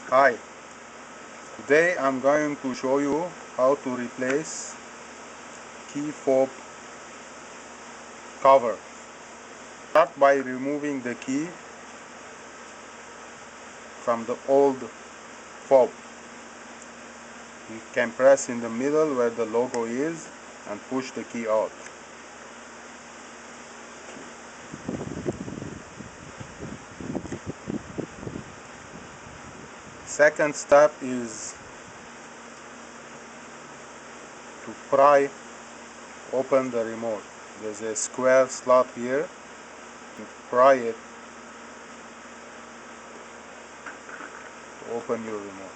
Hi, today I'm going to show you how to replace key fob cover. Start by removing the key from the old fob. You can press in the middle where the logo is and push the key out. Second step is to pry open the remote. There's a square slot here. You pry it to open your remote.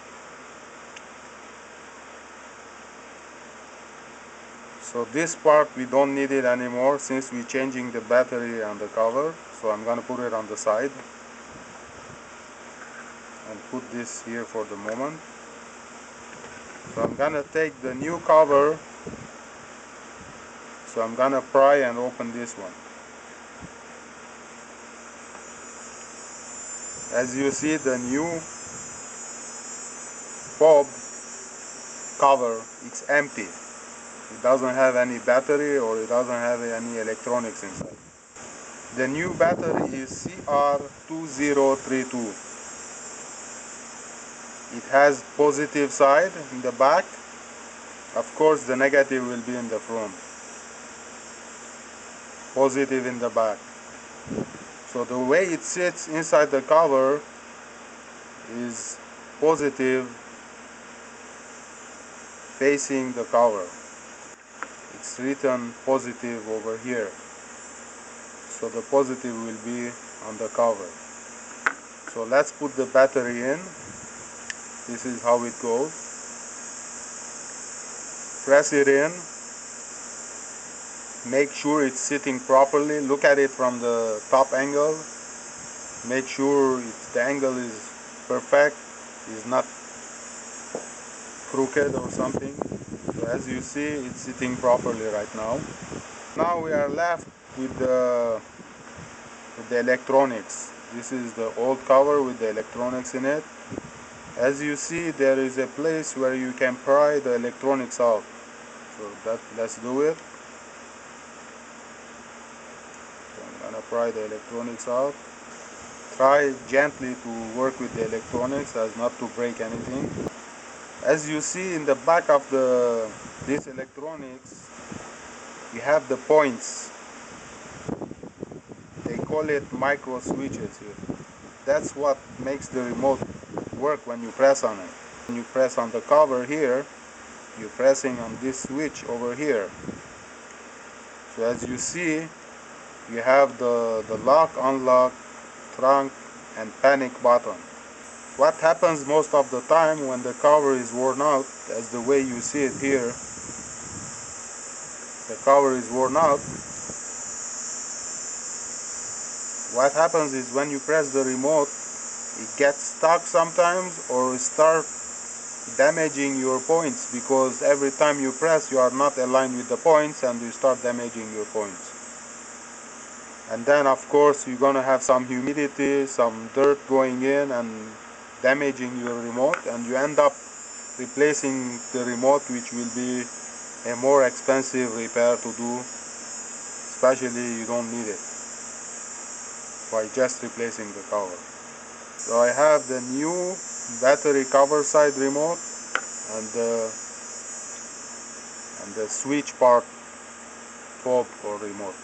So this part we don't need it anymore since we're changing the battery on the cover. So I'm gonna put it on the side and put this here for the moment. So I'm gonna take the new cover. So I'm gonna pry and open this one. As you see, the new fob cover, it's empty. It doesn't have any battery or it doesn't have any electronics inside. The new battery is CR2032. It has positive side in the back. Of course the negative will be in the front. Positive in the back. So the way it sits inside the cover is positive facing the cover. It's written positive over here. So the positive will be on the cover. So let's put the battery in. This is how it goes. Press it in. Make sure it's sitting properly. Look at it from the top angle. Make sure the angle is perfect. It's not crooked or something. So as you see, it's sitting properly right now. Now we are left with the electronics. This is the old cover with the electronics in it. As you see, there is a place where you can pry the electronics out. So let's do it. So I'm gonna pry the electronics out. Try gently to work with the electronics as not to break anything. As you see in the back of this electronics, you have the points. They call it micro switches here. That's what makes the remote work when you press on it. When you press on the cover here, you're pressing on this switch over here. So as you see, you have the lock, unlock, trunk and panic button. What happens most of the time when the cover is worn out, as the way you see it here, the cover is worn out. What happens is when you press the remote, it gets stuck sometimes or start damaging your points, because every time you press you are not aligned with the points and you start damaging your points. And then of course you're gonna have some humidity, some dirt going in and damaging your remote, and you end up replacing the remote, which will be a more expensive repair to do, especially you don't need it, by just replacing the cover. So I have the new battery cover side remote and the switch part fob or remote.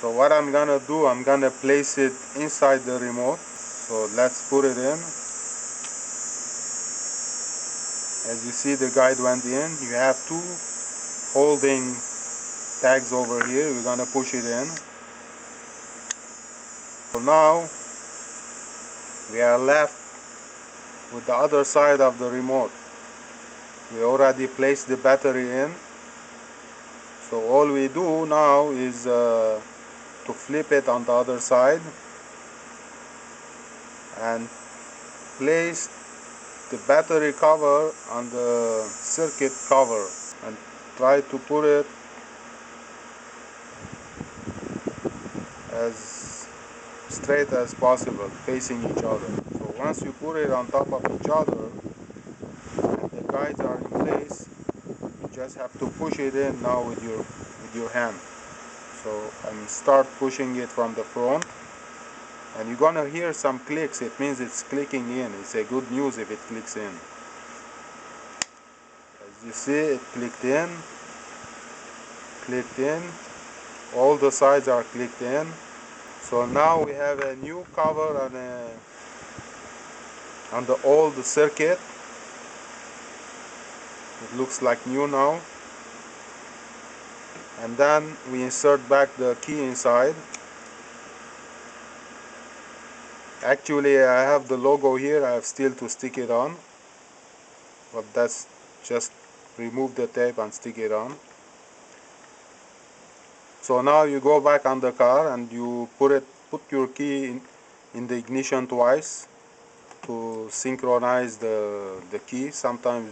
So what I'm gonna do, I'm gonna place it inside the remote. So let's put it in. As you see, the guide went in. You have two holding tags over here. We're gonna push it in. So now we are left with the other side of the remote. We already placed the battery in. So all we do now is to flip it on the other side and place the battery cover on the circuit cover and try to put it as straight as possible, facing each other. So once you put it on top of each other and the guides are in place, you just have to push it in now with your hand. So start pushing it from the front, and you're gonna hear some clicks. It means it's clicking in. It's a good news if it clicks in. As you see, it clicked in, all the sides are clicked in. So now we have a new cover on the old circuit. It looks like new now. And then we insert back the key inside. Actually, I have the logo here. I have still to stick it on, but that's just remove the tape and stick it on. So now you go back on the car and you put your key in the ignition twice to synchronize the key. Sometimes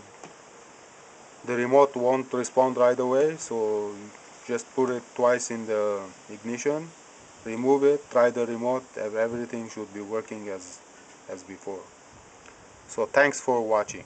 the remote won't respond right away, so just put it twice in the ignition, remove it, try the remote, everything should be working as before. So thanks for watching.